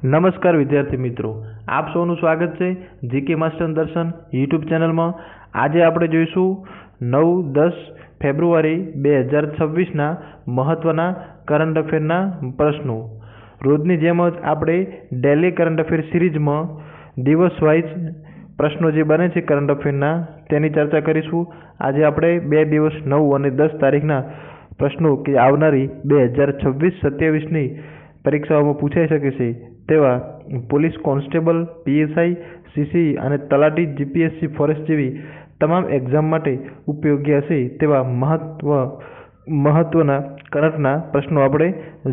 નમસ્કાર વિદ્યાર્થી મિત્રો, આપ સૌનું સ્વાગત છે જીકે માસ્ટર દર્શન યુટ્યુબ ચેનલમાં। આજે આપણે જોઈશું 9-10 ફેબ્રુઆરી 2026ના મહત્વના કરંટ અફેરના પ્રશ્નો। રોજની જેમ જ આપણે ડેલી કરંટ અફેર સિરીઝમાં દિવસ વાઇઝ પ્રશ્નો જે બને છે કરંટ અફેરના તેની ચર્ચા કરીશું। આજે આપણે 2 દિવસ 9 અને 10 તારીખના પ્રશ્નો કે આવનારી 2026-27ની પરીક્ષાઓમાં પૂછાઈ શકે છે તેવા પોલીસ કોન્સ્ટેબલ, પીએસઆઈ, સીસી અને તલાટી જીપીએસસી ફોરેસ્ટ જેવી તમામ એક્ઝામ માટે ઉપયોગી હશે તેવા મહત્વના કરંટના પ્રશ્નો આપણે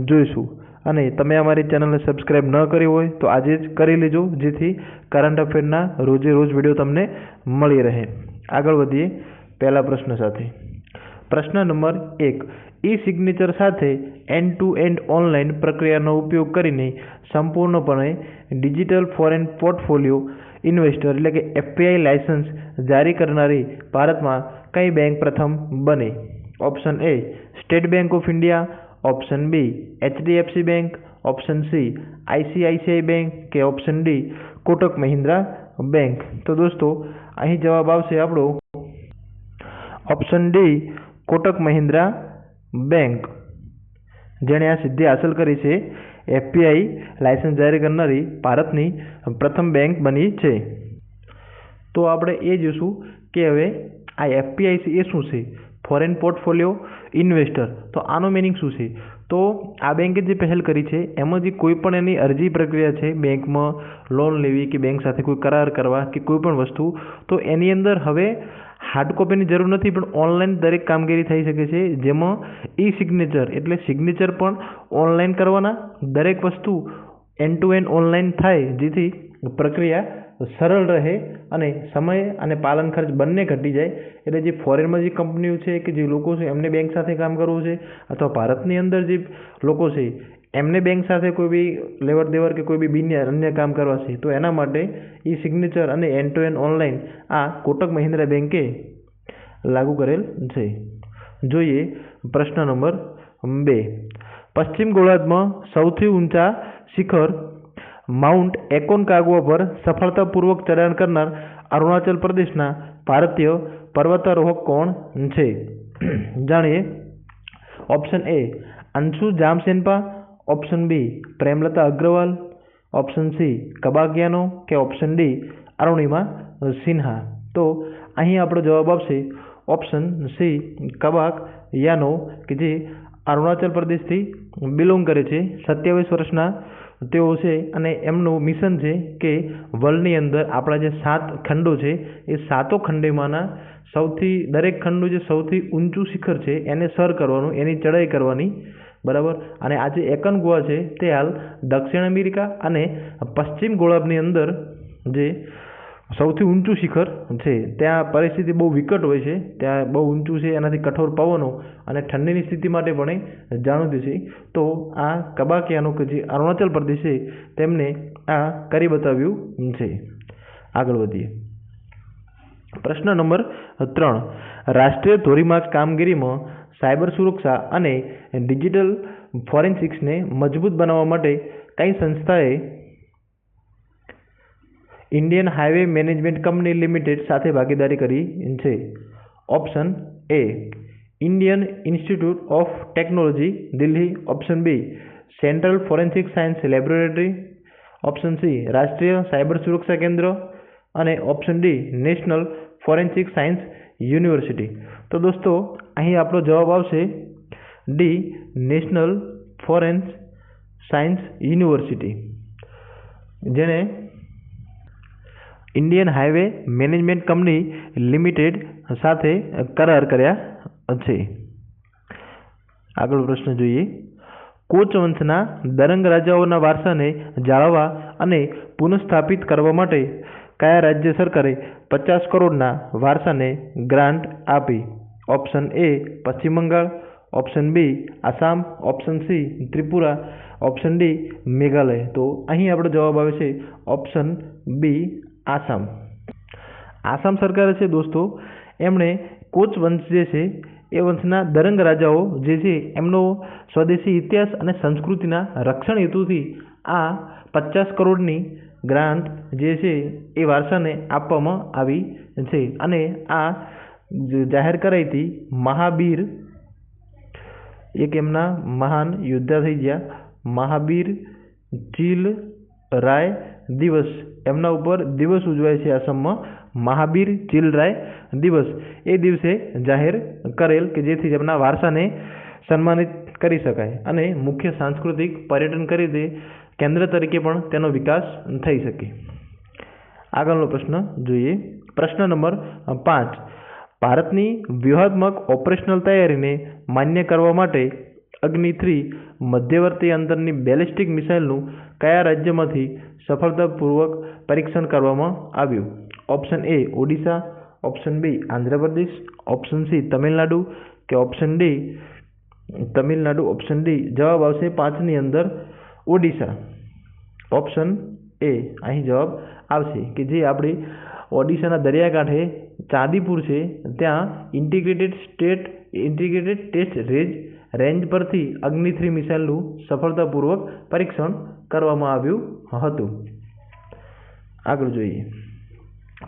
જોઈશું। અને તમે અમારી ચેનલને સબસ્ક્રાઈબ ન કરી હોય તો આજે જ કરી લેજો, જેથી કરંટ અફેરના રોજે રોજ વિડીયો તમને મળી રહે। આગળ વધીએ પહેલા પ્રશ્ન સાથે। પ્રશ્ન નંબર 1, ઈ સિગ્નેચર સાથે એન્ડ ટુ એન્ડ ઓનલાઈન પ્રક્રિયાનો ઉપયોગ કરીને સંપૂર્ણપણે ડિજિટલ ફોરેન પોર્ટફોલિયો ઇન્વેસ્ટર એટલે કે એફપીઆઈ લાયસન્સ જારી કરનારી ભારતમાં કઈ બેંક પ્રથમ બને? Option A State Bank of India, option B HDFC bank, option C ICICI bank કે option D Kotak Mahindra bank. તો દોસ્તો અહીં જવાબ આવશે આપણો option D Kotak Mahindra bank, જેણે આ સિદ્ધિ હાંસલ કરી છે। એફપીઆઈ લાયસન્સ જારી કરનારી ભારતની પ્રથમ બેંક બની છે। તો આપણે એ જોઈશું કે હવે આ એફપીઆઈ એ શું છે? Foreign portfolio investor. તો આનો મિનિંગ શું છે? તો આ બેંકે જે પહેલ કરી છે એમાં જે કોઈ પણ એની અરજી પ્રક્રિયા છે બેંકમાં લોન લેવી કે બેંક સાથે કોઈ કરાર કરવા કે કોઈ પણ વસ્તુ, તો એની અંદર હવે હાર્ડ કોપીની જરૂર નથી, પણ ઓનલાઈન દરેક કામગીરી થઈ શકે છે, જેમાં ઈ સિગ્નેચર એટલે સિગ્નેચર પણ ઓનલાઈન કરવાના, દરેક વસ્તુ એન્ડ ટુ એન્ડ ઓનલાઈન થાય, જેથી પ્રક્રિયા સરળ રહે અને સમય અને પાલન ખર્ચ બંને ઘટી જાય। એટલે જે ફોરેનમાં જે કંપનીઓ છે કે જે લોકો છે એમને બેંક સાથે કામ કરવું છે, અથવા ભારતની અંદર જે લોકો છે એમને બેંક સાથે કોઈ બી લેવડ દેવડ કે કોઈ બી અન્ય કામ કરવા છે, તો એના માટે ઈ સિગ્નેચર અને એન્ડ ટુ એન્ડ ઓનલાઈન આ કોટક મહિન્દ્રા બેંકે લાગુ કરેલ છે। જોઈએ પ્રશ્ન નંબર 2, પશ્ચિમ ગોળાર્ધમાં સૌથી ઊંચા શિખર માઉન્ટ એકોનકાગુઆ પર સફળતાપૂર્વક ચઢાણ કરનાર અરુણાચલ પ્રદેશના ભારતીય પર્વતારોહક કોણ છે? જાણીએ। Option A Anshu Jamsenpa, option B Premlata Agrawal, option C Kabak Yano કે ઓપ્શન ડી અરુણિમા સિન્હા। તો અહીં આપણો જવાબ આવશે ઓપ્શન સી કબાગિયાનો, કે જે અરુણાચલ પ્રદેશથી બિલોંગ કરે છે। 27 વર્ષના તેઓ છે અને એમનું મિશન છે કે વર્લ્ડની અંદર આપણા જે 7 ખંડો છે એ 7 ખંડોમાંના દરેક ખંડનું જે સૌથી ઊંચું શિખર છે એને સર કરવાનું, એની ચડાઈ કરવાની, બરાબર। અને આ જે એકોનકાગુઆ છે તે હાલ દક્ષિણ અમેરિકા અને પશ્ચિમ ગોળાર્ધની અંદર જે સૌથી ઊંચું શિખર છે, ત્યાં પરિસ્થિતિ બહુ વિકટ હોય છે, ત્યાં બહુ ઊંચું છે, એનાથી કઠોર પવનો અને ઠંડીની સ્થિતિ માટે પણ જાણીતું છે। તો આ કબાગિયાનો કે જે અરુણાચલ પ્રદેશ છે તેમને આ કરી બતાવ્યું છે। આગળ વધીએ પ્રશ્ન નંબર 3, રાષ્ટ્રીય ધોરીમાર્ગ કામગીરીમાં સાયબર સુરક્ષા અને ડિજિટલ ફોરેન્સિક્સને મજબૂત બનાવવા માટે કઈ સંસ્થાએ Indian highway management company limited સાથે ભાગીદારી કરી છે? Option A Indian Institute of Technology Delhi, option B central forensic science laboratory, option C રાષ્ટ્રીય સાયબર સુરક્ષા કેન્દ્ર અને option D national forensic science university. તો દોસ્તો અહીં આપણો જવાબ આવશે D national forensic science university, જેને Indian highway management company limited સાથે કરાર કર્યા છે। આગળ પ્રશ્ન જોઈએ। કોચ વંશના દરંગ રાજાઓના વારસાને જાળવવા અને પુનઃસ્થાપિત કરવા માટે કયા રાજ્ય સરકારે 50 કરોડના વારસાને ગ્રાન્ટ આપી? Option A Paschim Bangal, option B Assam, option C Tripura, option D Meghalaya. તો અહીં આપણો જવાબ આવે છે ઓપ્શન બી આસામ। આસામ સરકારે છે દોસ્તો એમણે કોચ વંશ જે છે એ વંશના દરંગ રાજાઓ જે છે એમનો સ્વદેશી ઇતિહાસ અને સંસ્કૃતિના રક્ષણ હેતુથી આ 50 કરોડની ગ્રાન્ટ જે છે એ વારસાને આપવામાં આવી છે અને આ જાહેર કરાઈ હતી મહાબીર, એક એમના મહાન યોદ્ધા થઈ ગયા મહાબીર ચિલરાય દિવસ, એમના ઉપર દિવસ ઉજવાય છે આસામમાં મહાબીર ચિલરાય દિવસ. એ દિવસે જાહેર કરેલ કે જેથી એમના વારસાને સન્માનિત કરી શકાય અને મુખ્ય સાંસ્કૃતિક પર્યટન કરી દે કેન્દ્ર તરીકે પણ તેનો વિકાસ થઈ શકે. આગળનો પ્રશ્ન જોઈએ. પ્રશ્ન નંબર 5. ભારતની વ્યૂહાત્મક ઓપરેશનલ તૈયારીને માન્ય કરવા માટે અગ્નિ-3 મધ્યવર્તી અંતરની બેલિસ્ટિક મિસાઇલનું કયા રાજ્યમાંથી સફળતાપૂર્વક પરીક્ષણ કરવામાં આવ્યું? Option A Odisha, option B Andhra Pradesh, option C Tamil Nadu કે option D Tamil Nadu, option D જવાબ આવશે 5ની અંદર ઓડિશા. ઓપ્શન એ અહીં જવાબ આવશે કે જે આપણી ઓડિશાના દરિયાકાંઠે ચાંદીપુર છે ત્યાં ઇન્ટિગ્રેટેડ ટેસ્ટ રેન્જ પરથી અગ્નિ-3 મિસાઇલનું સફળતાપૂર્વક પરીક્ષણ કરવામાં આવ્યું હતું. આગળ જોઈએ.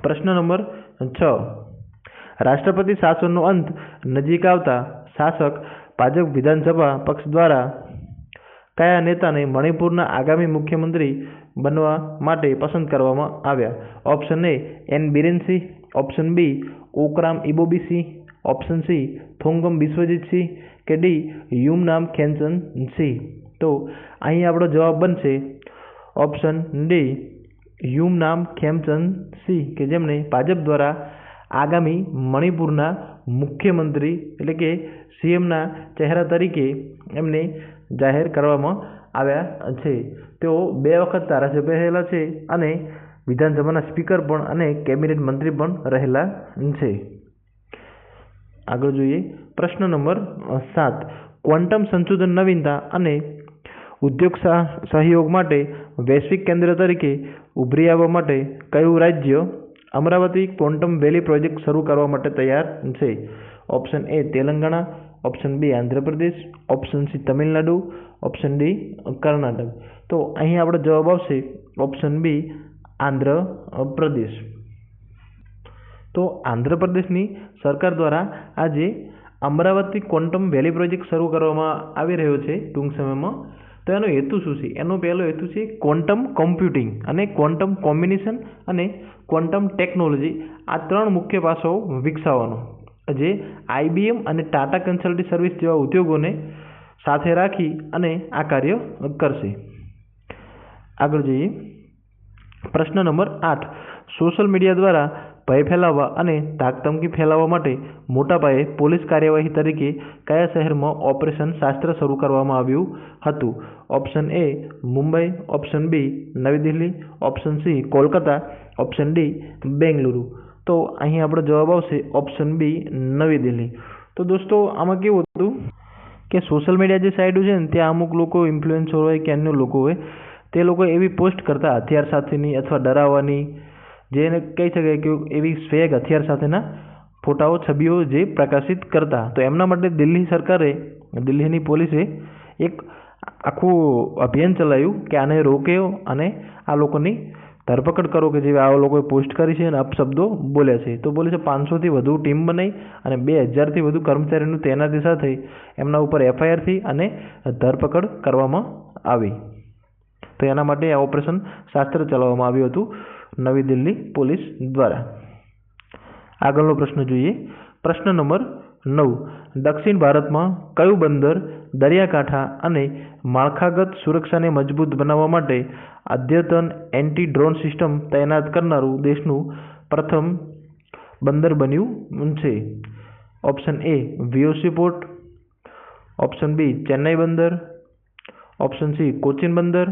પ્રશ્ન નંબર 6. રાષ્ટ્રપતિ શાસનનો અંત નજીક આવતા શાસક ભાજપ વિધાનસભા પક્ષ દ્વારા કયા નેતાને મણિપુરના આગામી મુખ્યમંત્રી બનવા માટે પસંદ કરવામાં આવ્યા? Option A N Biren Singh, option B Okram Ibobi Singh, option C Thongam Biswajit Singh કે ડી યુમનામ ખેમચંદ સિંહ. તો અહીં આપણો જવાબ બનશે ઓપ્શન ડી યુમનામ ખેમચંદ સિંહ કે જેમને ભાજપ દ્વારા આગામી મણિપુરના મુખ્યમંત્રી એટલે કે સીએમના ચહેરા તરીકે એમને જાહેર કરવામાં આવ્યા છે. તેઓ 2 વખત ધારાસભ્ય રહેલા છે અને વિધાનસભાના સ્પીકર પણ અને કેબિનેટ મંત્રી પણ રહેલા છે. આગળ જોઈએ. પ્રશ્ન નંબર 7. ક્વોન્ટમ સંશોધન નવીનતા અને ઉદ્યોગ સહયોગ માટે વૈશ્વિક કેન્દ્ર તરીકે ઉભરી આવવા માટે કયું રાજ્ય અમરાવતી ક્વોન્ટમ વેલી પ્રોજેક્ટ શરૂ કરવા માટે તૈયાર છે? Option A Telangana, option B Andhra Pradesh, option C Tamil Nadu, option D Karnataka. તો અહીં આપણો જવાબ આવશે ઓપ્શન બી આંધ્રપ્રદેશ. તો આંધ્રપ્રદેશની સરકાર દ્વારા આજે અમરાવતી ક્વોન્ટમ વેલી પ્રોજેક્ટ શરૂ કરવામાં આવી રહ્યો છે ટૂંક સમયમાં. તો એનો હેતુ શું છે? એનો પહેલો હેતુ છે ક્વોન્ટમ કોમ્પ્યુટિંગ અને ક્વોન્ટમ કોમ્બિનેશન અને ક્વોન્ટમ ટેકનોલોજી, આ 3 મુખ્ય પાસાઓ વિકસાવવાનો, જે આઈબીએમ અને ટાટા કન્સલ્ટી સર્વિસ જેવા ઉદ્યોગોને સાથે રાખી અને આ કાર્ય કરશે. આગળ જઈએ. પ્રશ્ન નંબર 8. સોશિયલ મીડિયા દ્વારા ભય ફેલાવવા અને ધાકધમકી ફેલાવવા માટે મોટા પાયે પોલીસ કાર્યવાહી તરીકે કયા શહેરમાં ઓપરેશન શાસ્ત્ર શરૂ કરવામાં આવ્યું હતું? Option A Mumbai, option B Navi Delhi, option C Kolkata, option D Bengaluru. તો અહીં આપણો જવાબ આવશે ઓપ્શન બી નવી દિલ્હી. તો દોસ્તો આમાં કેવું હતું કે સોશિયલ મીડિયા જે સાઇડો છે ને ત્યાં અમુક લોકો ઇન્ફ્લુએન્સર હોય કે અન્ય લોકો હોય તે લોકો એવી પોસ્ટ કરતા હથિયાર સાથેની અથવા ડરાવવાની, જેને કહી શકાય કે એવી સ્વેગ હથિયાર સાથેના ફોટાઓ છબીઓ જે પ્રકાશિત કરતા. તો એમના માટે દિલ્હી સરકારે, દિલ્હીની પોલીસે એક આખું અભિયાન ચલાવ્યું કે આને રોક્યો અને આ લોકોની ધરપકડ કરો કે જે આ લોકોએ પોસ્ટ કરી છે અને અપશબ્દો બોલ્યા છે. તો પોલીસે 500થી વધુ ટીમ બનાવી અને 2000થી વધુ કર્મચારીનું તૈનાતી સાથે એમના ઉપર એફઆઈઆર થઈ અને ધરપકડ કરવામાં આવી. તો એના માટે આ ઓપરેશન શાસ્ત્ર ચલાવવામાં આવ્યું હતું નવી દિલ્હી પોલીસ દ્વારા. આગળનો પ્રશ્ન જોઈએ. પ્રશ્ન નંબર 9. દક્ષિણ ભારતમાં કયું બંદર દરિયાકાંઠા અને માળખાગત સુરક્ષાને મજબૂત બનાવવા માટે અદ્યતન એન્ટી ડ્રોન સિસ્ટમ તૈનાત કરનારું દેશનું પ્રથમ બંદર બન્યું છે? Option A VOC port, option B Chennai બંદર, ઓપ્શન સી કોચીન બંદર,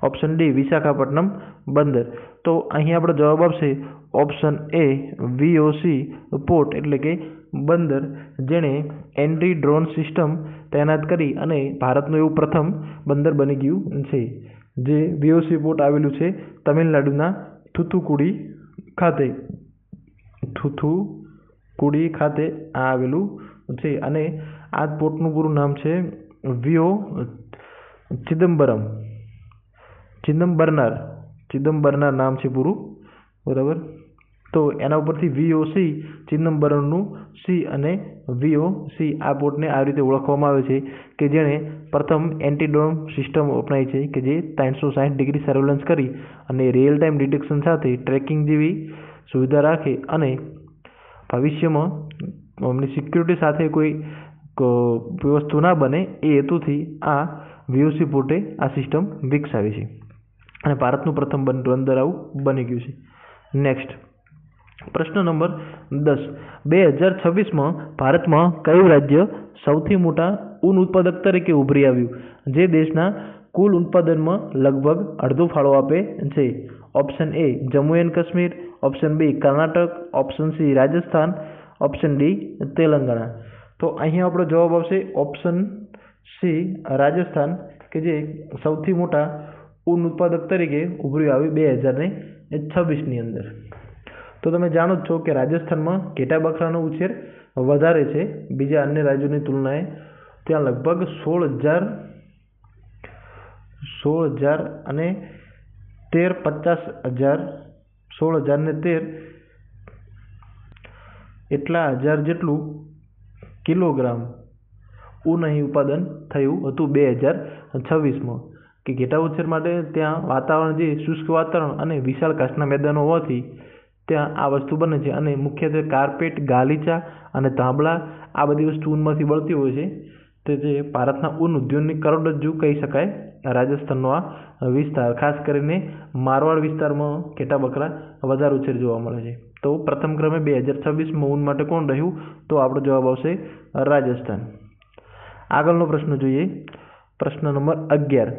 ઓપ્શન ડી વિશાખાપટ્ટનમ બંદર. તો અહીં આપણો જવાબ આવશે ઓપ્શન એ વીઓસી પોર્ટ એટલે કે બંદર જેણે એન્ટી ડ્રોન સિસ્ટમ તૈનાત કરી અને ભારતનું એવું પ્રથમ બંદર બની ગયું છે. જે વીઓસી પોર્ટ આવેલું છે તમિલનાડુના થુથુકુડી ખાતે આવેલું છે અને આ પોર્ટનું પૂરું નામ છે વીઓ ચિદમ્બરમ ચિદમ્બરનાર નામ છે પૂરું, બરાબર. તો એના ઉપરથી VOC ચિદમ્બરમનું સી અને VOC આ પોર્ટને આ રીતે ઓળખવામાં આવે છે કે જેણે પ્રથમ એન્ટી-ડ્રોન સિસ્ટમ અપનાવી છે કે જે 360 ડિગ્રી સર્વેલન્સ કરી અને રિયલ ટાઈમ ડિટેક્શન સાથે ટ્રેકિંગ જેવી સુવિધા રાખે અને ભવિષ્યમાં અમની સિક્યુરિટી સાથે કોઈ વસ્તુ ના બને એ હેતુથી આ VOC પોર્ટે આ સિસ્ટમ વિકસાવી છે અને ભારતનું પ્રથમ બંદર આવું બની ગયું છે. નેક્સ્ટ પ્રશ્ન નંબર 10. 2026માં ભારતમાં કયું રાજ્ય સૌથી મોટા ઊન ઉત્પાદક તરીકે ઉભરી આવ્યું, જે દેશના કુલ ઉત્પાદનમાં લગભગ અડધો ફાળો આપે છે? Option A Jammu and Kashmir, option B Karnataka, option C Rajasthan, option D Telangana. તો અહીંયા આપણો જવાબ આવશે ઓપ્શન C રાજસ્થાન, કે જે સૌથી મોટા ઊન ઉત્પાદક તરીકે ઉભરી આવી 2026ની અંદર. તો તમે જાણો જ છો કે રાજસ્થાનમાં ઘેટા બકરાનો ઉછેર વધારે છે બીજા અન્ય રાજ્યોની તુલનાએ. ત્યાં લગભગ 16,000 અને 16,000 ને 13 એટલા હજાર જેટલું કિલોગ્રામ ઊન અહીં ઉત્પાદન થયું હતું 2026માં. કે ઘેટા ઉછેર માટે ત્યાં વાતાવરણ જે શુષ્ક વાતાવરણ અને વિશાળ ઘાસના મેદાનો હોવાથી ત્યાં આ વસ્તુ બને છે અને મુખ્યત્વે કાર્પેટ, ગાલીચા અને તાંબલા આ બધી વસ્તુ ઊનમાંથી બળતી હોય છે. તે જે ભારતના ઊન ઉદ્યોગની કરોડરજ્જુ કહી શકાય રાજસ્થાનનો આ વિસ્તાર. ખાસ કરીને મારવાડ વિસ્તારમાં ઘેટા બકરા વધારે ઉછેર જોવા મળે છે. તો પ્રથમ ક્રમે 2026માં ઊન માટે કોણ રહ્યું? તો આપણો જવાબ આવશે રાજસ્થાન. આગળનો પ્રશ્ન જોઈએ. પ્રશ્ન નંબર 11.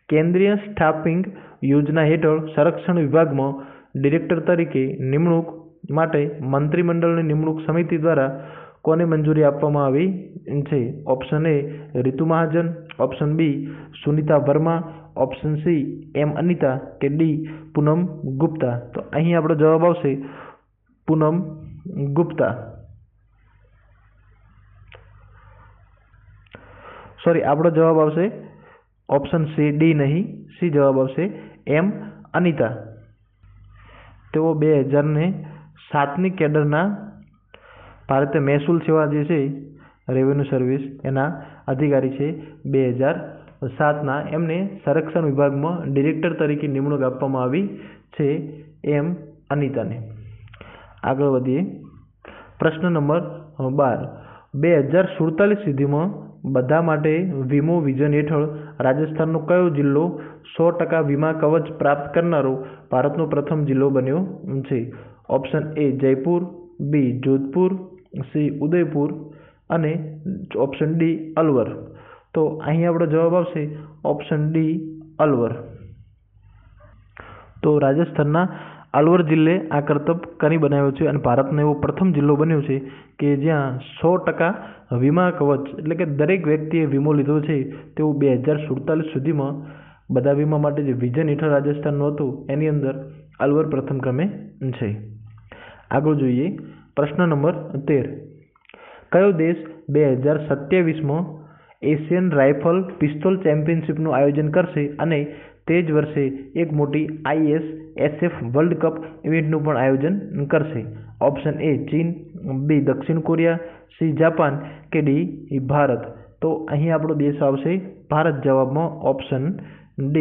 કેન્દ્રીય સ્ટાફિંગ યોજના હેઠળ સંરક્ષણ વિભાગમાં ડિરેક્ટર તરીકે નિમણૂક માટે મંત્રીમંડળની નિમણૂક સમિતિ દ્વારા કોને મંજૂરી આપવામાં આવી છે? Option A Ritu Mahajan, option B Sunita Verma, option C M Anita કે D પૂનમ ગુપ્તા. તો અહીં આપણો જવાબ આવશે પૂનમ ગુપ્તા. આપણો જવાબ આવશે ઓપ્શન C D નહીં, C જવાબ આવશે M અનિતા. તેઓ 2007ની કેડરના ભારતીય મહેસૂલ સેવા જે છે રેવન્યુ સર્વિસ એના અધિકારી છે 2007ના. એમને સંરક્ષણ વિભાગમાં ડિરેક્ટર તરીકે નિમણૂક આપવામાં આવી છે M અનિતાને. આગળ વધીએ. પ્રશ્ન નંબર 12. 2047 સુધીમાં બધા માટે વીમો વિઝન હેઠળ રાજસ્થાનનો કયો જિલ્લો 100% વીમા કવચ પ્રાપ્ત કરનારો ભારતનો પ્રથમ જિલ્લો બન્યો છે? Option A Jaipur, B Jodhpur, C Udaipur અને ઓપ્શન D અલવર. તો અહીં આપણો જવાબ આવશે ઓપ્શન D અલવર. તો રાજસ્થાનના અલવર જિલ્લે આ કરતબ કરી બનાવ્યો છે અને ભારતનો એવો પ્રથમ જિલ્લો બન્યો છે કે જ્યાં 100% વીમા કવચ એટલે કે દરેક વ્યક્તિએ વીમો લીધો છે તેવું 2047 સુધીમાં બધા વીમા માટે જે વિઝન હેઠળ રાજસ્થાનનું હતું એની અંદર અલવર પ્રથમ ક્રમે છે. આગળ જોઈએ. પ્રશ્ન નંબર 13. કયો દેશ 2027માં એશિયન રાઇફલ પિસ્તોલ ચેમ્પિયનશિપનું આયોજન કરશે અને તે જ વર્ષે એક મોટી ISSF વર્લ્ડ કપ ઇવેન્ટનું પણ આયોજન કરશે? ઓપ્શન A ચીન, B દક્ષિણ કોરિયા, C જાપાન કે D ભારત. તો અહીં આપણો દેશ આવશે ભારત જવાબમાં ઓપ્શન D.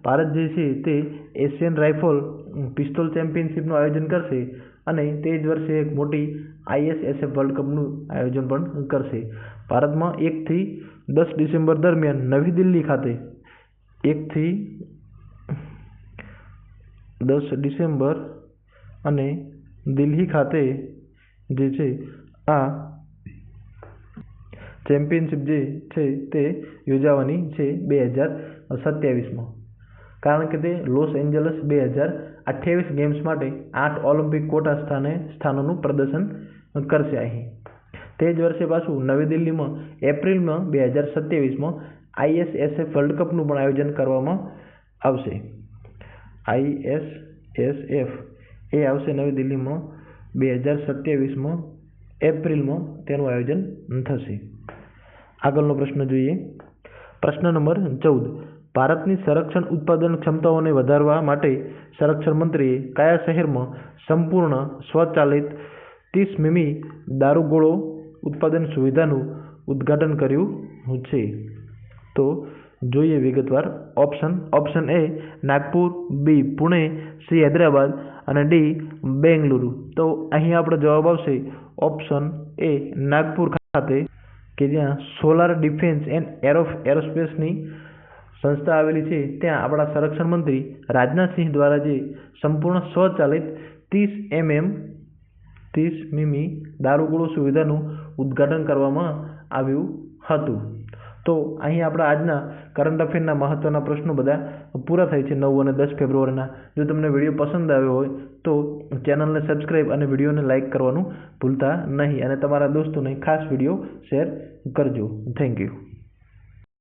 ભારત જે છે તે એશિયન રાઇફલ પિસ્તોલ ચેમ્પિયનશિપનું આયોજન કરશે અને તે જ વર્ષે એક મોટી ISSF વર્લ્ડ કપનું આયોજન પણ કરશે. ભારતમાં 1 થી 10 ડિસેમ્બર દરમિયાન નવી દિલ્હી ખાતે 1 થી 10 ડિસેમ્બર અને દિલ્હી ખાતે જે છે આ ચેમ્પિયનશિપ જે છે તે યોજાવાની છે 2027માં. કારણ કે તે લોસ એન્જલસ 2028 ગેમ્સ માટે 8 ઓલિમ્પિક કોટા સ્થાનોનું પ્રદર્શન કરશે. અહીં તે જ વર્ષે પાછું નવી દિલ્હીમાં એપ્રિલમાં 2027માં ISSF વર્લ્ડ કપનું પણ આયોજન કરવામાં આવશે. ISSF એ આવશે નવી દિલ્હીમાં 2027માં એપ્રિલમાં તેનું આયોજન થશે. આગળનો પ્રશ્ન જોઈએ. પ્રશ્ન નંબર 14. ભારતની સંરક્ષણ ઉત્પાદન ક્ષમતાઓને વધારવા માટે સંરક્ષણ મંત્રીએ કયા શહેરમાં સંપૂર્ણ સ્વચાલિત 30 મીમી દારૂગોળો ઉત્પાદન સુવિધાનું ઉદ્ઘાટન કર્યું છે? તો જોઈએ વિગતવાર option A Nagpur, B Pune, C Hyderabad અને ડી બેંગલુરુ. તો અહીં આપણો જવાબ આવશે ઓપ્શન એ નાગપુર ખાતે, કે જ્યાં સોલાર ડિફેન્સ એન્ડ એરોસ્પેસની સંસ્થા આવેલી છે. ત્યાં આપણા સંરક્ષણ મંત્રી રાજનાથસિંહ દ્વારા જે સંપૂર્ણ સ્વચાલિત 30 મીમી દારૂગોળો સુવિધાનું ઉદ્ઘાટન કરવામાં આવ્યું હતું. તો અહીં આપણા આજના કરંટ અફેરના મહત્વના પ્રશ્નો બધા પૂરા થાય છે 9 અને 10 ફેબ્રુઆરીના. જો તમને વિડીયો પસંદ આવ્યો હોય તો ચેનલને સબસ્ક્રાઈબ અને વિડીયોને લાઇક કરવાનું ભૂલતા નહીં, અને તમારા દોસ્તોને ખાસ વિડીયો શેર કરજો. Thank you.